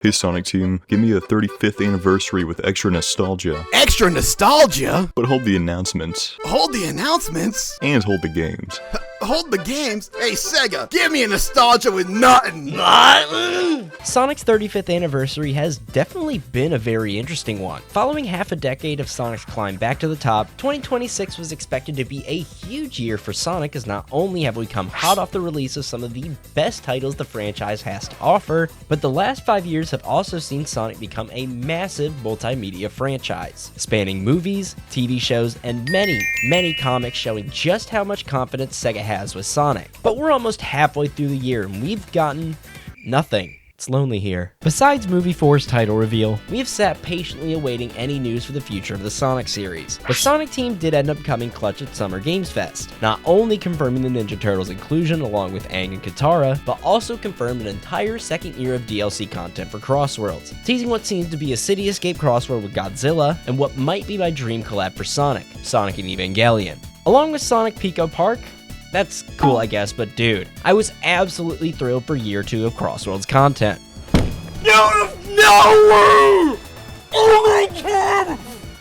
Hey Sonic Team, give me a 35th anniversary with extra nostalgia. Extra nostalgia? But hold the announcements. Hold the announcements? And hold the games. Hold the games? Hey Sega, give me a nostalgia with nothing! Sonic's 35th anniversary has definitely been a very interesting one. Following half a decade of Sonic's climb back to the top, 2026 was expected to be a huge year for Sonic, as not only have we come hot off the release of some of the best titles the franchise has to offer, but the last 5 years have also seen Sonic become a massive multimedia franchise, spanning movies, TV shows, and many comics showing just how much confidence Sega has with Sonic. But we're almost halfway through the year and we've gotten nothing. It's lonely here. Besides Movie 4's title reveal, we have sat patiently awaiting any news for the future of the Sonic series. The Sonic team did end up coming clutch at Summer Games Fest, not only confirming the Ninja Turtles inclusion along with Aang and Katara, but also confirmed an entire second year of DLC content for Crossworlds, teasing what seems to be a City Escape Crossworld with Godzilla, and what might be my dream collab for Sonic and Evangelion. Along with Sonic Pico Park, that's cool, I guess, but dude, I was absolutely thrilled for year 2 of Crossworlds content. No! Oh my god!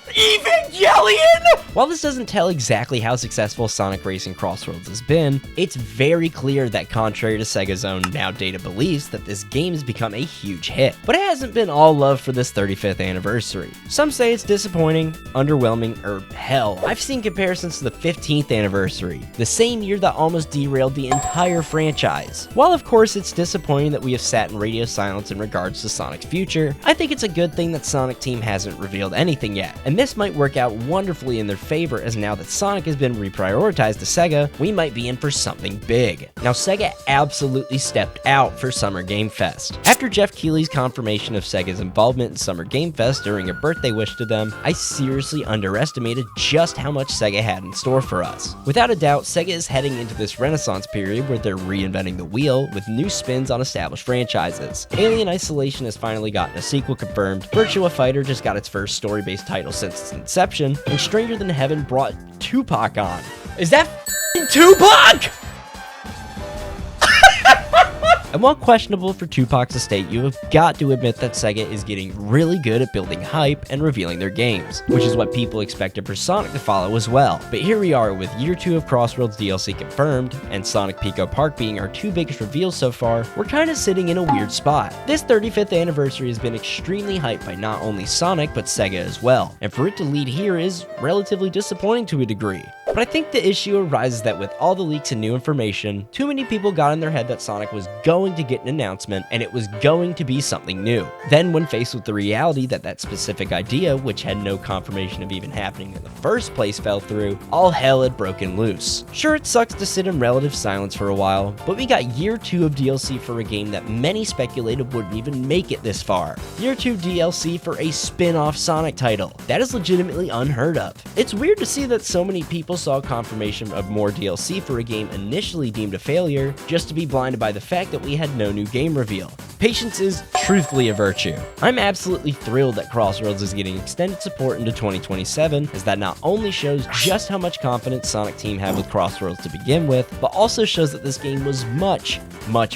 Evangelion! While this doesn't tell exactly how successful Sonic Racing Crossworlds has been, it's very clear that contrary to Sega's own now dated beliefs that this game has become a huge hit. But it hasn't been all love for this 35th anniversary. Some say it's disappointing, underwhelming, or hell, I've seen comparisons to the 15th anniversary, the same year that almost derailed the entire franchise. While of course it's disappointing that we have sat in radio silence in regards to Sonic's future, I think it's a good thing that Sonic Team hasn't revealed anything yet, and this might work out wonderfully in their favor, as now that Sonic has been reprioritized to Sega, we might be in for something big. Now, Sega absolutely stepped out for Summer Game Fest. After Jeff Keighley's confirmation of Sega's involvement in Summer Game Fest during a birthday wish to them, I seriously underestimated just how much Sega had in store for us. Without a doubt, Sega is heading into this renaissance period where they're reinventing the wheel with new spins on established franchises. Alien Isolation has finally gotten a sequel confirmed, Virtua Fighter just got its first story-based title since its inception, and Stranger Than Heaven brought Tupac on. Is that Tupac? And while questionable for Tupac's estate, you have got to admit that Sega is getting really good at building hype and revealing their games, which is what people expected for Sonic to follow as well. But here we are with year 2 of Crossworlds DLC confirmed, and Sonic Pico Park being our 2 biggest reveals so far, we're kinda sitting in a weird spot. This 35th anniversary has been extremely hyped by not only Sonic, but Sega as well, and for it to lead here is relatively disappointing to a degree. But I think the issue arises that with all the leaks and new information, too many people got in their head that Sonic was going to get an announcement and it was going to be something new. Then when faced with the reality that that specific idea, which had no confirmation of even happening in the first place, fell through, all hell had broken loose. Sure, it sucks to sit in relative silence for a while, but we got year 2 of DLC for a game that many speculated wouldn't even make it this far. Year 2 DLC for a spin-off Sonic title. That is legitimately unheard of. It's weird to see that so many people saw confirmation of more DLC for a game initially deemed a failure, just to be blinded by the fact that we had no new game reveal. Patience is truthfully a virtue. I'm absolutely thrilled that Crossworlds is getting extended support into 2027, as that not only shows just how much confidence Sonic Team had with Crossworlds to begin with, but also shows that this game was much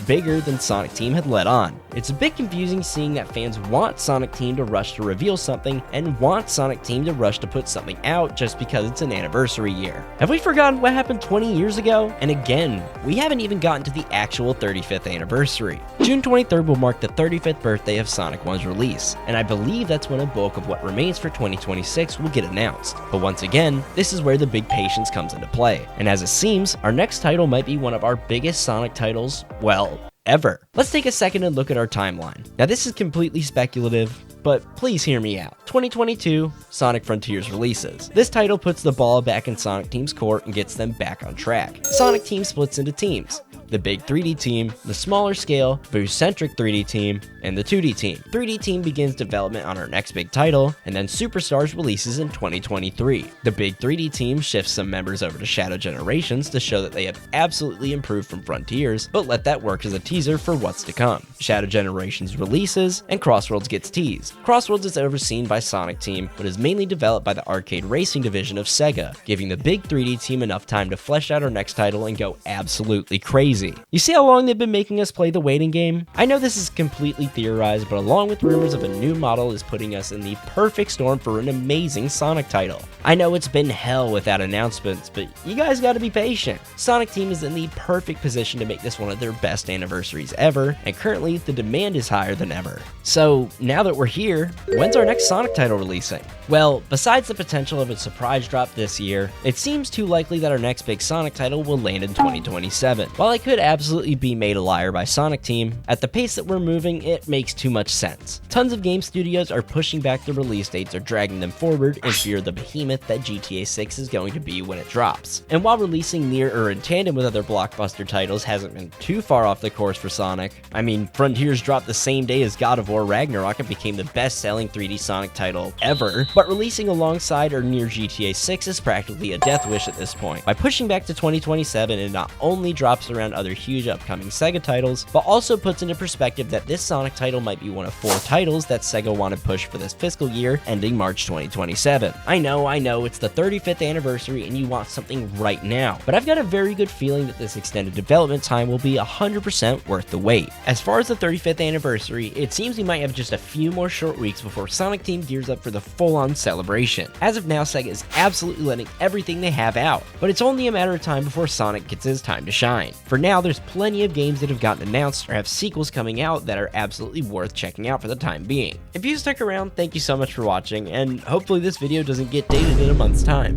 bigger than Sonic Team had let on. It's a bit confusing seeing that fans want Sonic Team to rush to reveal something and want Sonic Team to rush to put something out just because it's an anniversary year. Have we forgotten what happened 20 years ago? And again, we haven't even gotten to the actual 35th anniversary. June 23rd will mark the 35th birthday of Sonic 1's release, and I believe that's when a bulk of what remains for 2026 will get announced. But once again, this is where the big patience comes into play, and as it seems, our next title might be one of our biggest Sonic titles, well, ever. Let's take a second and look at our timeline. Now this is completely speculative, but please hear me out. 2022, Sonic Frontiers releases. This title puts the ball back in Sonic Team's court and gets them back on track. Sonic Team splits into teams. The big 3D team, the smaller scale, boost-centric 3D team, and the 2D team. 3D team begins development on our next big title, and then Superstars releases in 2023. The big 3D team shifts some members over to Shadow Generations to show that they have absolutely improved from Frontiers, but let that work as a teaser for what's to come. Shadow Generations releases, and Crossworlds gets teased. Crossworlds is overseen by Sonic Team, but is mainly developed by the arcade racing division of Sega, giving the big 3D team enough time to flesh out our next title and go absolutely crazy. crazy. You see how long they've been making us play the waiting game? I know this is completely theorized, but along with rumors of a new model is putting us in the perfect storm for an amazing Sonic title. I know it's been hell without announcements, but you guys gotta be patient. Sonic Team is in the perfect position to make this one of their best anniversaries ever, and currently the demand is higher than ever. So now that we're here, when's our next Sonic title releasing? Well, besides the potential of a surprise drop this year, it seems too likely that our next big Sonic title will land in 2027. While I could absolutely be made a liar by Sonic Team, at the pace that we're moving, it makes too much sense. Tons of game studios are pushing back the release dates or dragging them forward in fear of the behemoth that GTA 6 is going to be when it drops. And while releasing near or in tandem with other blockbuster titles hasn't been too far off the course for Sonic, I mean, Frontiers dropped the same day as God of War Ragnarok and became the best-selling 3D Sonic title ever, but releasing alongside or near GTA 6 is practically a death wish at this point. By pushing back to 2027, it not only drops around other huge upcoming Sega titles, but also puts into perspective that this Sonic title might be one of 4 titles that Sega want to push for this fiscal year ending March 2027. I know, it's the 35th anniversary and you want something right now, but I've got a very good feeling that this extended development time will be 100% worth the wait. As far as the 35th anniversary, it seems we might have just a few more short weeks before Sonic Team gears up for the full-on celebration. As of now, Sega is absolutely letting everything they have out, but it's only a matter of time before Sonic gets his time to shine. For now, there's plenty of games that have gotten announced or have sequels coming out that are absolutely worth checking out for the time being. If you stuck around, thank you so much for watching, and hopefully this video doesn't get dated in a month's time.